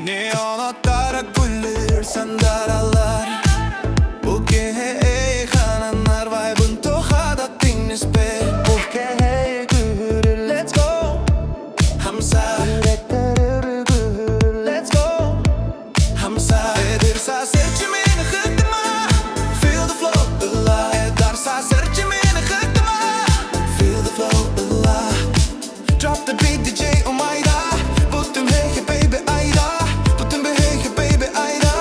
Neon atlara güller sandaralar. Bu ki hey hananlar vay bunto hada tinnis be. Bu ki hey güller let's go. Hamsa let's go. Hamsa Edir sa serçimini hıktıma. Feel the flow ırıa. Edir sa serçimini hıktıma. Feel the flow ırıa. Drop the beat DJ oh my god. Put hey hey baby ayda. Put hey hey baby ayda.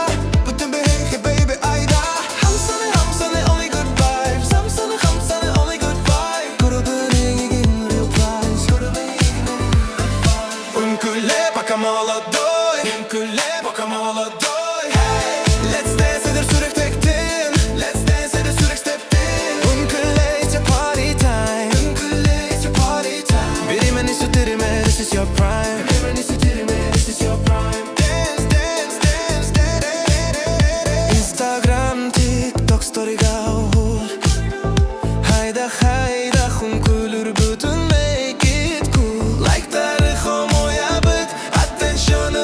Put hey hey baby ayda. Hamsane only good vibes. Hamsane only good vibes. Grubun egin real price. Unkule bakamola doy. Unkule bakamola doy. Let's dance eder sürek tektin. Let's dance eder sürek steptin. Unkule it's your party time. Unkule it's your party time. Birimen istedirime this is your prime. Birimen istedirime this is your prime. Dance dance dance dance. Instagram TikTok story'ga ol. Hayda hayda unkülür bütün make it cool. Like tarih moya bit. Attention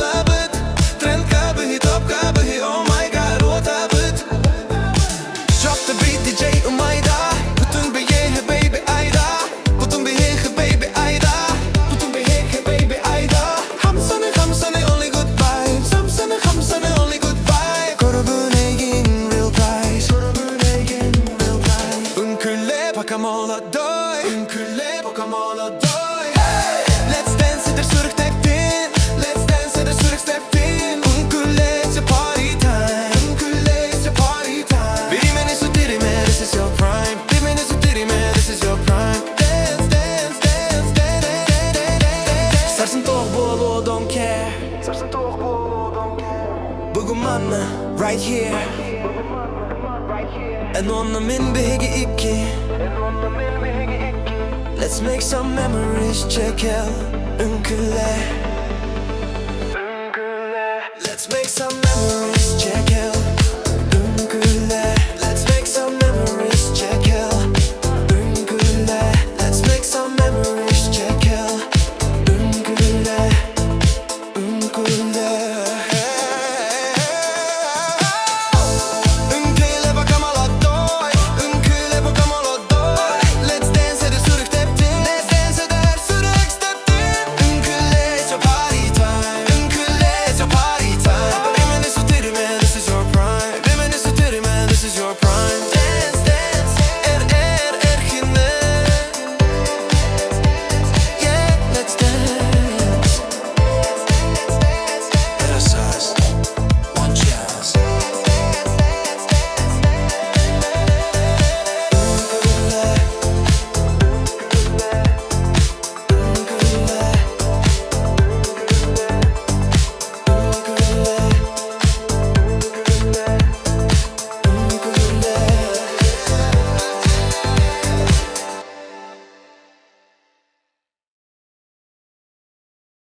labit. Trend kabhi top kabhi oh my god what a bit. Drop the beat DJ oh my god. Bütün bir hey baby ayda. Bütün bir hey baby ayda. Bütün bir hey baby ayda. Hamsane only good vibes. Hamsane only good vibes. Grubun egin real price. Grubun egin real price. Unkule bakamola doy. Unkule bakamola doy. Let's dance eder sürek tektin. Let's dance eder sürek steptin. Unkule it's your party time. Unkule it's your party time. Birimen istedirime this is your prime. Birimen istedirime this is your prime. Dance dance dance dance. Sarsın toq bolu don't care. Sarsın toq bolu don't care. Bugün manna right here. En onna min bihigi ikki. Let's make some memories check out Unkule.